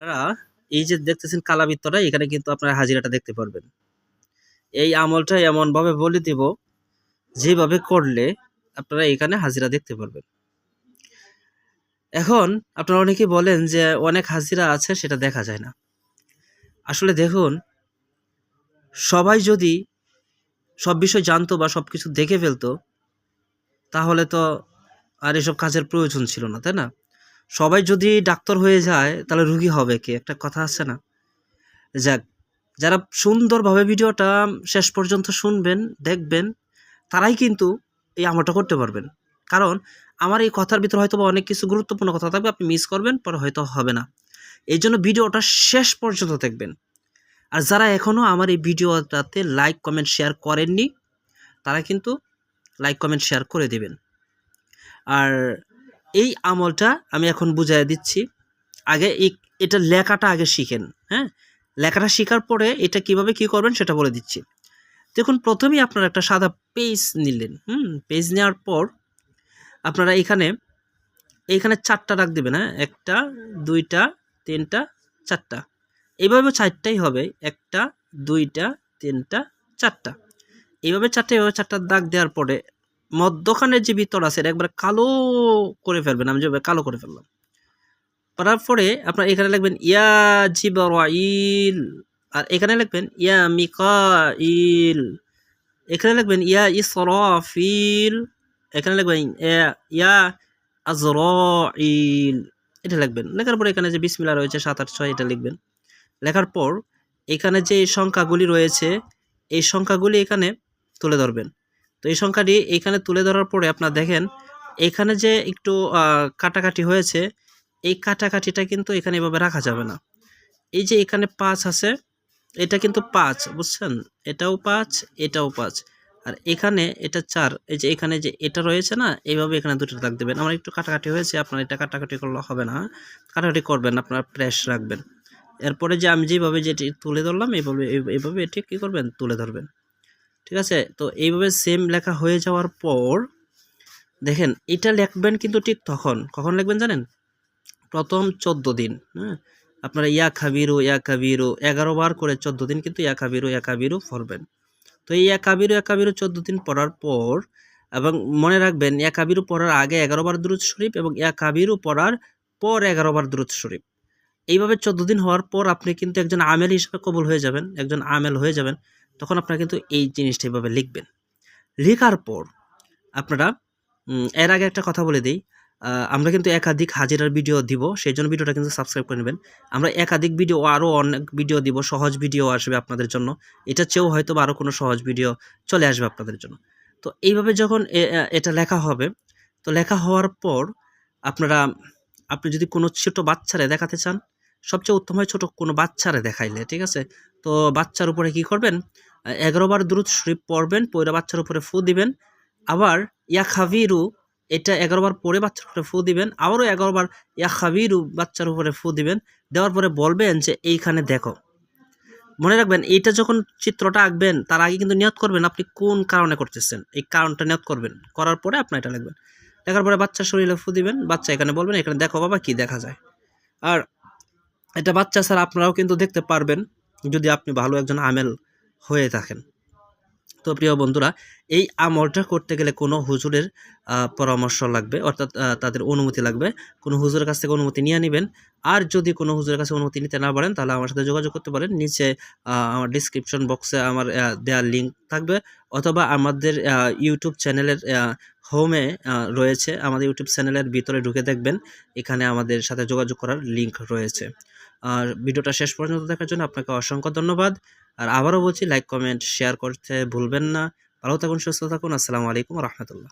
আপনারা এই যে দেখতেছেন কালাবৃত্তটা এখানে কিন্তু আপনারা হাজিরাটা দেখতে পারবেন। এই আমলটা এমনভাবে বলে দিব যেভাবে করলে আপনারা এখানে হাজিরা দেখতে পারবেন। এখন আপনারা অনেকেই বলেন যে অনেক হাজিরা আছে সেটা দেখা যায় না। আসলে দেখুন, সবাই যদি সব বিষয় জানতো বা সবকিছু দেখে ফেলতো তাহলে তো আর এসব কাজের প্রয়োজন ছিল না, তাই না? সবাই যদি ডাক্তার হয়ে যায় তাহলে রুগী হবে কে? একটা কথা আছে না? যাক, যারা সুন্দরভাবে ভিডিওটা শেষ পর্যন্ত শুনবেন, দেখবেন, তারাই কিন্তু এই আমলটা করতে পারবেন। কারণ আমার এই কথার ভিতরে হয়তোবা অনেক কিছু গুরুত্বপূর্ণ কথা থাকবে, আপনি মিস করবেন, পরে হয়তো হবে না। এইজন্য ভিডিওটা শেষ পর্যন্ত দেখবেন। আর যারা এখনও আমার এই ভিডিওটাতে লাইক, কমেন্ট, শেয়ার করেননি, তারা কিন্তু লাইক, কমেন্ট, শেয়ার করে দিবেন। আর এই আমলটা আমি এখন বুঝাইয়া দিচ্ছি। আগে এটা লেখাটা আগে শিখেন, হ্যাঁ? লেখাটা শিখার পরে এটা কিভাবে কি করবেন সেটা বলে দিচ্ছি। দেখুন, প্রথমেই আপনারা একটা সাদা পেজ নিলেন, পেজ নেওয়ার পর আপনারা এইখানে ৪ টা দাগ দিবেন, হ্যাঁ? ১ টা, ২ টা, ৩ টা, ৪ টা। এইভাবে ৪ টাই হবে। ১ টা, ২ টা, ৩ টা, ৪ টা। এইভাবে ৪ টা, এভাবে ৪ টা দাগ দেওয়ার পরে মধ্যখানের যে ভিতর আছে এটা একবারে কালো করে ফেলবেন। আমি যেভাবে কালো করে ফেললাম। করার পরে আপনারা এখানে লিখবেন ইয়া জিবরাইল, আর এখানে লিখবেন ইয়া মিকাইল, এখানে লিখবেন ইয়া ইসরাফিল, এখানে লিখবেন ইয়া আজরাইল। এটা লিখবেন। লেখার পরে এখানে যে বিসমিল্লাহ রয়েছে ৭, ৮, ৬ এটা লিখবেন। লেখার পর এখানে যে সংখ্যাগুলি রয়েছে এই সংখ্যাগুলি এখানে তুলে ধরবেন। তো এই সংখ্যাটি এখানে তুলে ধরার পরে আপনারা দেখেন এখানে যে একটু কাটাকাটি হয়েছে, এই কাটাকাটিটা কিন্তু এখানে এভাবে রাখা যাবে না। এই যে এখানে ৫ আছে, এটা কিন্তু ৫, বুঝছেন? এটাও ৫, এটাও ৫, আর এখানে এটা ৪। এই যে এখানে যে এটা রয়েছে না, এইভাবে এখানে ২ টা দাগ দেবেন। আমার একটু কাটাকাটি হয়েছে, আপনার এটা কাটাকাটি করলে হবে না, কাটাকাটি করবেন, আপনারা প্রেস রাখবেন। এরপরে যে আমি যেভাবে যেটি তুলে ধরলাম এইভাবে এটি কী করবেন? তুলে ধরবেন। ঠিক আছে? তো এইভাবে সেম লেখা হয়ে যাওয়ার পর দেখেন এটা লিখবেন কিন্তু ঠিক কখন লিখবেন জানেন? প্রথম ১৪ দিন, হ্যাঁ? আপনারা ইয়া কাবিরু ১১ বার করে ১৪ দিন কিন্তু ইয়া কাবিরু পড়বেন। তো এই ইয়া কাবিরু ১৪ দিন পড়ার পর এবং মনে রাখবেন ইয়া কাবিরু পড়ার আগে ১১ বার দুরূদ শরীফ এবং ইয়া কাবিরু পড়ার পর ১১ বার দুরূদ শরীফ। এইভাবে ১৪ দিন হওয়ার পর আপনি কিন্তু একজন আমেল হিসেবে কবুল হয়ে যাবেন, একজন আমেল হয়ে যাবেন। তখন আপনারা কিন্তু এই জিনিসটা এভাবে লিখবেন। লেখার পর আপনারা এর আগে একটা কথা বলে দেই, আমরা কিন্তু একাধিক হাজিরার ভিডিও দিব, সেজন্য ভিডিওটা কিন্তু সাবস্ক্রাইব করে নেবেন। আমরা একাধিক ভিডিও, আরও অনেক ভিডিও দিব, সহজ ভিডিও আসবে আপনাদের জন্য। এটার চেয়েও হয়তোবা আরও কোনো সহজ ভিডিও চলে আসবে আপনাদের জন্য। তো এইভাবে যখন এটা লেখা হবে, তো লেখা হওয়ার পর আপনি যদি কোনো ছোট বাচ্চারে দেখাতে চান, সবচেয়ে উত্তম হয় ছোট কোনো বাচ্চারে দেখাইলে, ঠিক আছে? তো বাচ্চার উপরে কি করবেন? ১১ বার দুরূদ শরীফ পড়বেন, পইড়া বাচ্চার উপরে ফু দিবেন। আবার ইয়া খাবিরু এটা ১১ বার পড়ে বাচ্চার উপরে ফু দিবেন। আবারও ১১ বার ইয়া খাবিরু বাচ্চার উপরে ফু দিবেন। দেওয়ার পরে বলবেন যে এইখানে দেখো। মনে রাখবেন এইটা যখন চিত্রটা আঁকবেন তার আগে কিন্তু নিয়ত করবেন আপনি কোন কারণে করতেছেন। এই কারণটা নিয়ত করবেন। করার পরে আপনার এটা লিখবেন। লেখার পরে বাচ্চার শরীরে ফু দিবেন। বাচ্চা এখানে বলবেন এখানে দেখো বাবা কি দেখা যায়। আর এটা বাচ্চা ছাড়া আপনারাও কিন্তু দেখতে পারবেন যদি আপনি ভালো একজন আমেল হয়ে থাকেন। তো প্রিয় বন্ধুরা, এই আমলটা করতে গেলে কোনো হুজুরের পরামর্শ লাগবে, অর্থাৎ তাদের অনুমতি লাগবে। কোনো হুজুরের কাছ থেকে অনুমতি নিয়ে নিবেন। আর যদি কোনো হুজুরের কাছে অনুমতি নিতে না পারেন তাহলে আমার সাথে যোগাযোগ করতে পারেন। নিচে আমার ডেসক্রিপশন বক্সে আমার দেওয়া লিঙ্ক থাকবে, অথবা আমাদের ইউটিউব চ্যানেলের হোমে রয়েছে। আমাদের ইউটিউব চ্যানেলের ভিতরে ঢুকে দেখবেন এখানে আমাদের সাথে যোগাযোগ করার লিঙ্ক রয়েছে। আর ভিডিওটা শেষ পর্যন্ত দেখার জন্য আপনাকে অসংখ্য ধন্যবাদ। আর আবারও বলছি লাইক, কমেন্ট, শেয়ার করতে ভুলবেন না। ভালো থাকুন, সুস্থ থাকুন। আসসালামু আলাইকুম ওয়া রাহমাতুল্লাহ।